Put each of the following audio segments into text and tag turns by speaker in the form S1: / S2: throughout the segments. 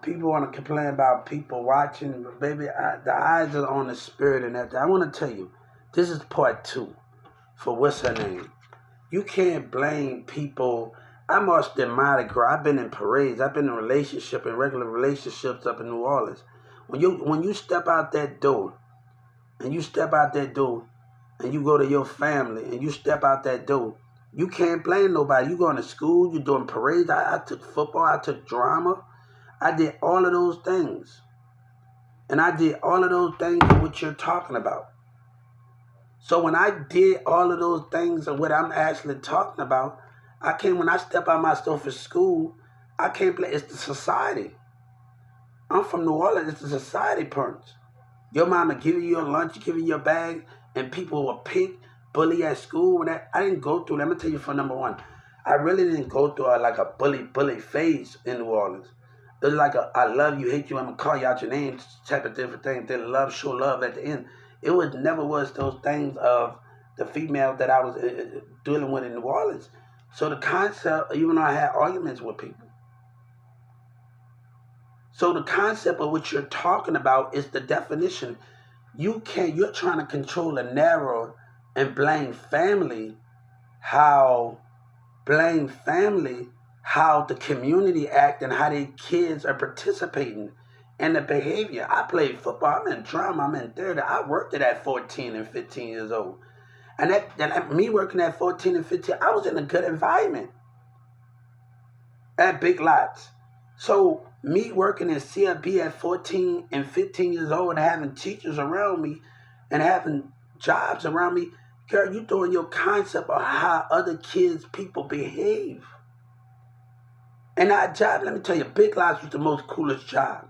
S1: People want to complain about people watching, but baby, the eyes are on the spirit and everything. I want to tell you, this is part two for what's her name. You can't blame people. I marched in Mardi Gras. I've been in parades. I've been in regular relationships up in New Orleans. When you step out that door, and you step out that door, and you go to your family, and you step out that door, you can't blame nobody. You going to school. You doing parades. I took football. I took drama. I did all of those things. And I did all of those things what you're talking about. So when I did all of those things and what I'm actually talking about, when I step out my store for school, I can't play. It's the society. I'm from New Orleans. It's the society parents. Your mama giving you your lunch, giving you your bag, and people will pick, bully at school. I didn't go through. Let me tell you for number one, I really didn't go through like a bully phase in New Orleans. It was like a I love you, hate you, I'm gonna call you out your name type of different thing. Then love, show love at the end. It was never was those things of the female that I was dealing with in New Orleans. So the concept, even though I had arguments with people. So the concept of what you're talking about is the definition. You're trying to control a narrow and blame family how the community act and how their kids are participating in the behavior. I played football, I'm in drama, I'm in theater. I worked it at 14 and 15 years old. And me working at 14 and 15, I was in a good environment at Big Lots. So me working in CFB at 14 and 15 years old and having teachers around me and having jobs around me, girl, you throwing your concept of how other kids, people behave. And that job, let me tell you, Big Lots was the most coolest job.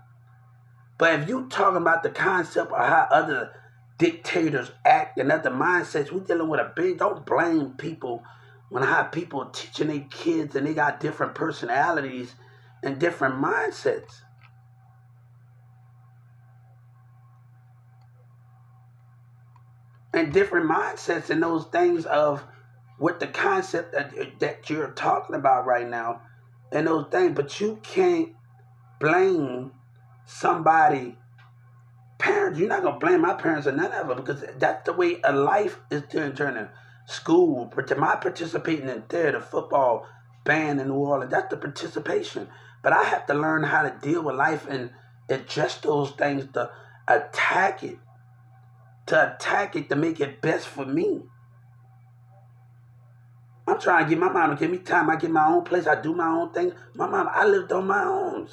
S1: But if you talking about the concept of how other dictators act and other mindsets, we dealing with don't blame people when how people are teaching their kids and they got different personalities and different mindsets. And different mindsets and those things of what the concept that you're talking about right now and those things, but you can't blame somebody parents. You're not gonna blame my parents or none of it because that's the way a life is turning. School, my participating in theater, football, band in New Orleans, that's the participation. But I have to learn how to deal with life and adjust those things to attack it, to make it best for me. I'm trying to get my mom to give me time. I get my own place. I do my own thing. My mom, I lived on my own.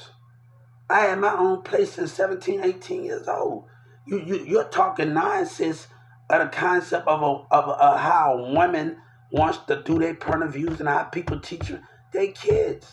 S1: I had my own place since 17, 18 years old. You're talking nonsense of the concept of how women wants to do their point of views and how people teach their kids.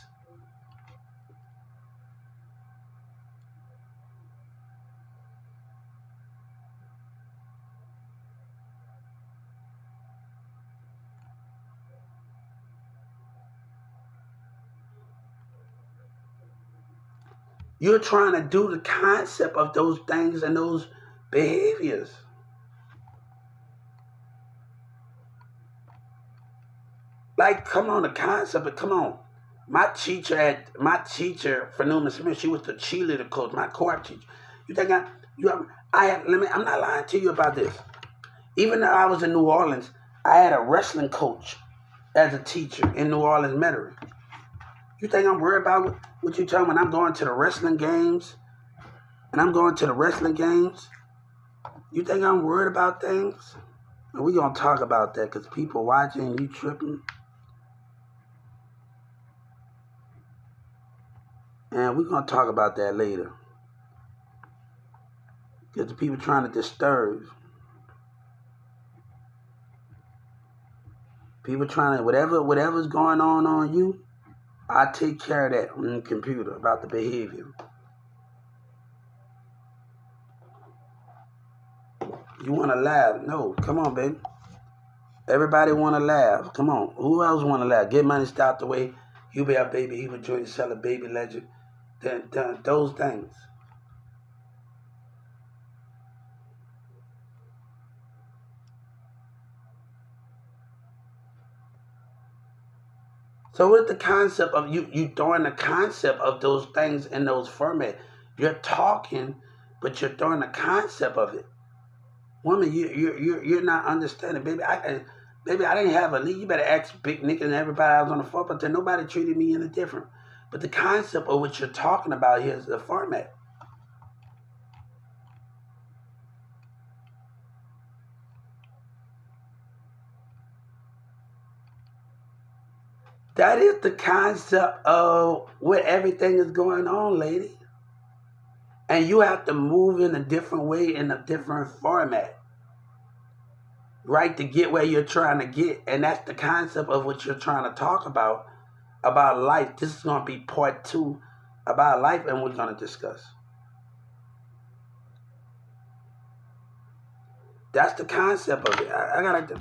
S1: You're trying to do the concept of those things and those behaviors. Like, come on, the concept, but come on. My teacher for Newman Smith, she was the cheerleader coach, my co-op teacher. You think I'm not lying to you about this. Even though I was in New Orleans, I had a wrestling coach as a teacher in New Orleans Metairie. You think I'm worried about what you tell me when I'm going to the wrestling games? And I'm going to the wrestling games? You think I'm worried about things? And we're going to talk about that because people watching, you tripping. And we're going to talk about that later. Because the people trying to disturb. People trying to, whatever's going on you, I take care of that on the computer about the behavior. You want to laugh? No, come on, baby. Everybody want to laugh. Come on. Who else want to laugh? Get money, stop the way. You be a baby. He would join sell a baby legend. Those things. So what's the concept of you throwing the concept of those things in those formats? You're talking, but you're throwing the concept of it. Woman, you're not understanding, baby. Baby, I didn't have a lead. You better ask Big Nick and everybody I was on the floor, but then nobody treated me any different. But the concept of what you're talking about here is the format. That is the concept of what everything is going on, lady. And you have to move in a different way, in a different format, right, to get where you're trying to get. And that's the concept of what you're trying to talk about life. This is going to be part 2 about life, and we're going to discuss. That's the concept of it. I got to